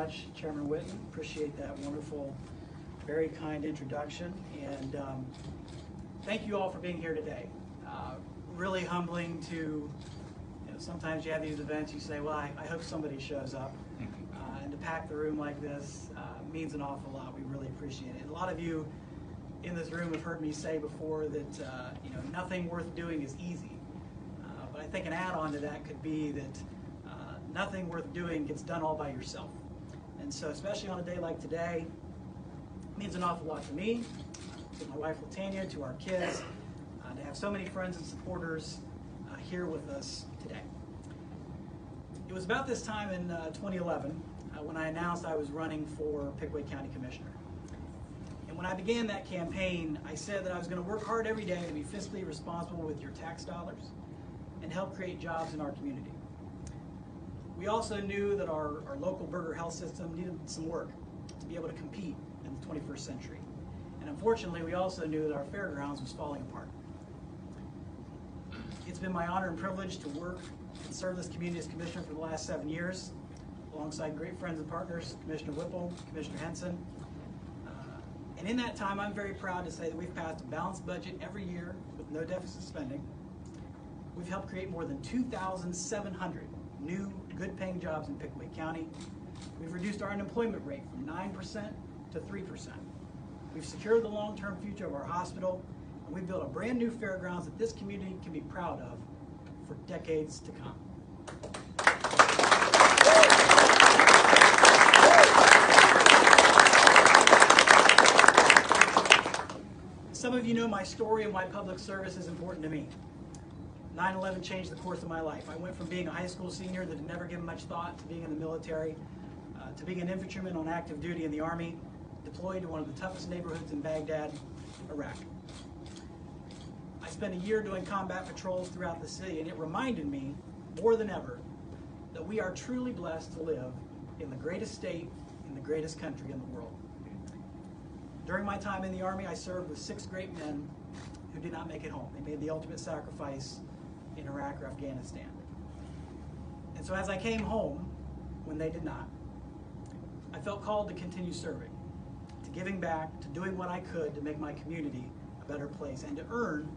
much, Chairman Whitten. Appreciate that wonderful, very kind introduction. And thank you all for being here today. Really humbling to, sometimes you have these events, you say, well, I hope somebody shows up. And to pack the room like this means an awful lot. We really appreciate it. A lot of you in this room have heard me say before that nothing worth doing is easy. But I think an add-on to that could be that nothing worth doing gets done all by yourself. And so especially on a day like today, it means an awful lot to me, to my wife Latanya, to our kids, to have so many friends and supporters here with us today. It was about this time in 2011 when I announced I was running for Pickaway County Commissioner. And when I began that campaign, I said that I was going to work hard every day to be fiscally responsible with your tax dollars and help create jobs in our community. We also knew that our local burger health system needed some work to be able to compete in the 21st century. And unfortunately, we also knew that our fairgrounds was falling apart. It's been my honor and privilege to work and serve this community as commissioner for the last 7 years, alongside great friends and partners, Commissioner Whipple, Commissioner Henson. And in that time, I'm very proud to say that we've passed a balanced budget every year with no deficit spending. We've helped create more than 2,700 new, good-paying jobs in Pickaway County. We've reduced our unemployment rate from 9% to 3%. We've secured the long-term future of our hospital, and we've built a brand new fairgrounds that this community can be proud of for decades to come. Some of you know my story and why public service is important to me. 9/11 changed the course of my life. I went from being a high school senior that had never given much thought to being in the military, to being an infantryman on active duty in the Army, deployed to one of the toughest neighborhoods in Baghdad, Iraq. I spent a year doing combat patrols throughout the city, and it reminded me, more than ever, that we are truly blessed to live in the greatest state, in the greatest country in the world. During my time in the Army, I served with 6 great men who did not make it home. They made the ultimate sacrifice in Iraq or Afghanistan. And so as I came home, when they did not, I felt called to continue serving, to giving back, to doing what I could to make my community a better place, and to earn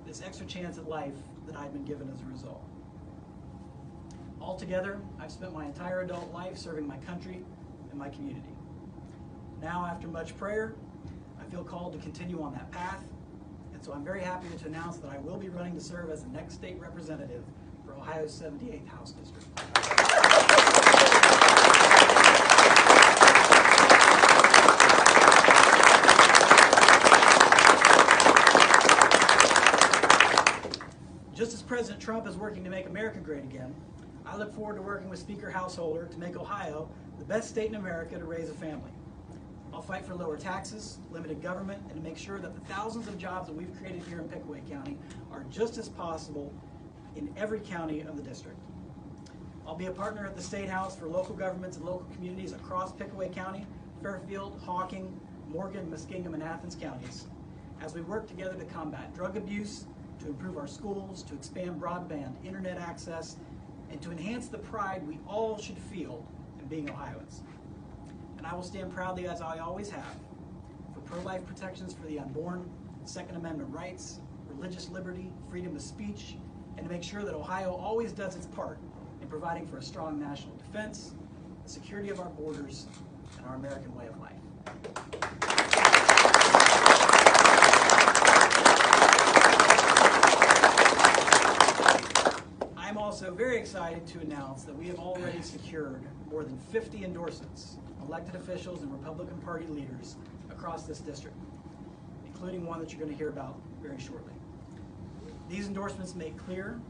this extra chance at life that I'd been given as a result. Altogether, I've spent my entire adult life serving my country and my community. Now, after much prayer, I feel called to continue on that path, and so I'm very happy to announce that I will be running to serve as the next state representative for Ohio's 78th House District. Just as President Trump is working to make America great again, I look forward to working with Speaker Householder to make Ohio the best state in America to raise a family. I'll fight for lower taxes, limited government, and to make sure that the thousands of jobs that we've created here in Pickaway County are just as possible in every county of the district. I'll be a partner at the State House for local governments and local communities across Pickaway County, Fairfield, Hawking, Morgan, Muskingum, and Athens counties as we work together to combat drug abuse, to improve our schools, to expand broadband internet access, and to enhance the pride we all should feel in being Ohioans. And I will stand proudly, as I always have, for pro-life protections for the unborn, Second Amendment rights, religious liberty, freedom of speech, and to make sure that Ohio always does its part in providing for a strong national defense, the security of our borders, and our American way of life. I'm also very excited to announce that we have already secured more than 50 endorsements, elected officials and Republican Party leaders across this district, including one that you're going to hear about very shortly. These endorsements make clear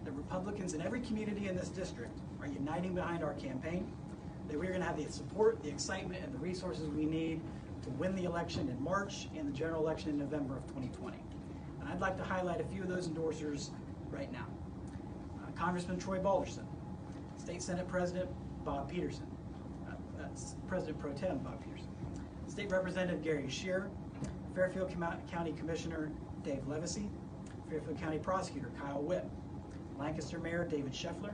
that Republicans in every community in this district are uniting behind our campaign, that we're going to have the support, the excitement, and the resources we need to win the election in March and the general election in November of 2020. And I'd like to highlight a few of those endorsers right now. Congressman Troy Balderson, State Senate President Bob Peterson, President Pro Tem Bob Peterson, State Representative Gary Scheer, Fairfield County Commissioner Dave Levesey, Fairfield County Prosecutor Kyle Witt, Lancaster Mayor David Scheffler,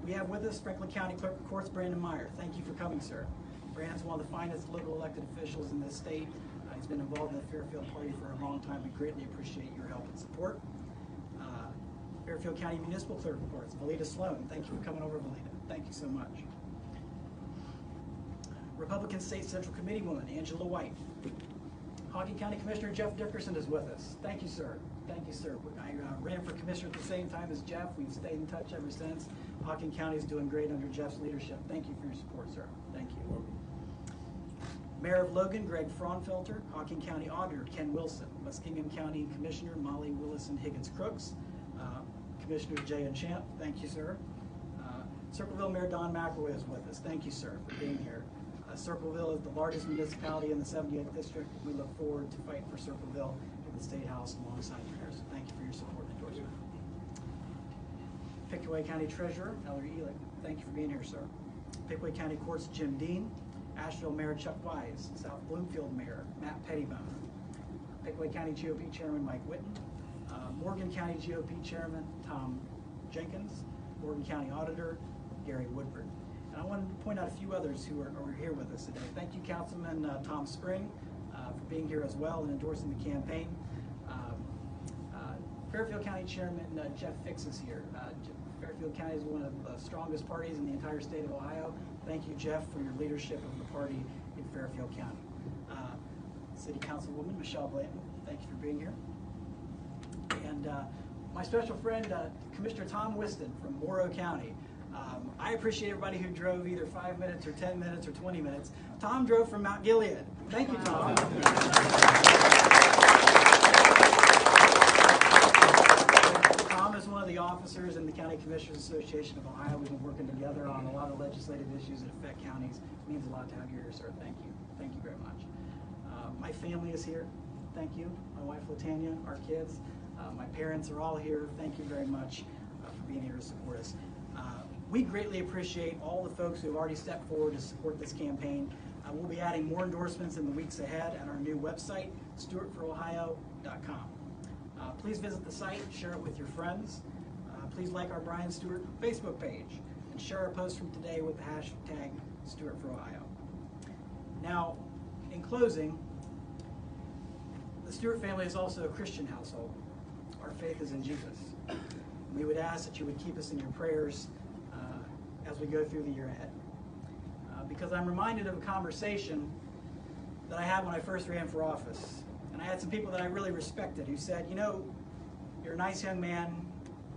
We have with us Franklin County Clerk of Courts, Brandon Meyer. Thank you for coming, sir. Brandon's one of the finest local elected officials in this state. He's been involved in the Fairfield Party for a long time. We greatly appreciate your help and support. Fairfield County Municipal Clerk of Courts, Valita Sloan. Thank you for coming over, Valita. Thank you so much. Republican State Central Committee woman, Angela White. Hocking County Commissioner Jeff Dickerson is with us. Thank you, sir. Thank you, sir. I ran for commissioner at the same time as Jeff. We've stayed in touch ever since. Hocking County is doing great under Jeff's leadership. Thank you for your support, sir. Thank you. Mayor of Logan, Greg Fraunfelter. Hocking County Auditor, Ken Wilson. Muskingum County Commissioner, Molly Willison-Higgins-Crooks. Commissioner Jay Enchant, thank you, sir. Circleville Mayor Don McElroy is with us. Thank you, sir, for being here. Circleville is the largest municipality in the 78th District. We look forward to fighting for Circleville in the State House alongside the mayor. So thank you for your support and endorsement. Pickaway County Treasurer, Ellery Elick, thank you for being here, sir. Pickaway County Courts, Jim Dean. Asheville Mayor Chuck Wise. South Bloomfield Mayor Matt Pettibone. Pickaway County GOP Chairman Mike Whitten. Morgan County GOP Chairman Tom Jenkins. Morgan County Auditor Gary Woodford. And I wanted to point out a few others who are here with us today. Thank you, Councilman Tom Spring, for being here as well and endorsing the campaign. Fairfield County Chairman Jeff Fix is here. Fairfield County is one of the strongest parties in the entire state of Ohio. Thank you, Jeff, for your leadership of the party in Fairfield County. City Councilwoman Michelle Blanton, thank you for being here. And my special friend, Commissioner Tom Whiston from Morrow County. I appreciate everybody who drove either 5 minutes or 10 minutes or 20 minutes. Tom drove from Mount Gilead. Thank you, Tom. Tom is one of the officers in the County Commissioners Association of Ohio. We've been working together on a lot of legislative issues that affect counties. It means a lot to have you here, sir. Thank you. Thank you very much. My family is here. Thank you. My wife, Latanya, our kids. My parents are all here. Thank you very much for being here to support us. We greatly appreciate all the folks who have already stepped forward to support this campaign. We'll be adding more endorsements in the weeks ahead at our new website, stewartforohio.com. Please visit the site, share it with your friends. Please like our Brian Stewart Facebook page and share our post from today with the hashtag StewartForOhio. Now, in closing, the Stewart family is also a Christian household. Our faith is in Jesus. We would ask that you would keep us in your prayers as we go through the year ahead. Because I'm reminded of a conversation that I had when I first ran for office. And I had some people that I really respected who said, you know, you're a nice young man,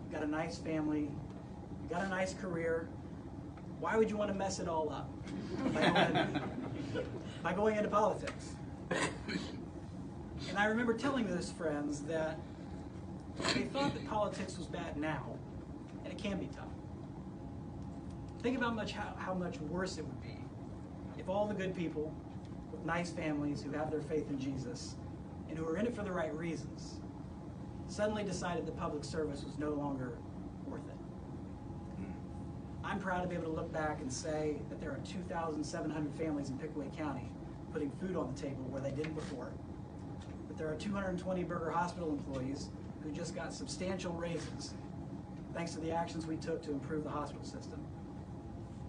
you've got a nice family, you've got a nice career. Why would you want to mess it all up by going into politics? And I remember telling those friends that they thought that politics was bad now, and it can be tough. Think about how much worse it would be if all the good people with nice families who have their faith in Jesus and who are in it for the right reasons suddenly decided that public service was no longer worth it. I'm proud to be able to look back and say that there are 2,700 families in Pickaway County putting food on the table where they didn't before. That there are 220 Burger Hospital employees who just got substantial raises thanks to the actions we took to improve the hospital system.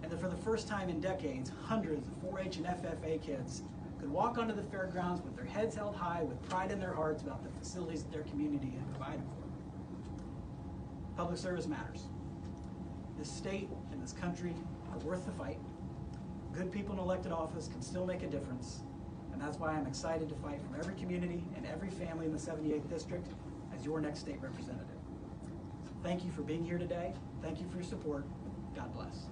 And that for the first time in decades, hundreds of 4-H and FFA kids could walk onto the fairgrounds with their heads held high with pride in their hearts about the facilities that their community had provided for them. Public service matters. This state and this country are worth the fight. Good people in elected office can still make a difference, and that's why I'm excited to fight for every community and every family in the 78th District as your next state representative. Thank you for being here today. Thank you for your support. God bless.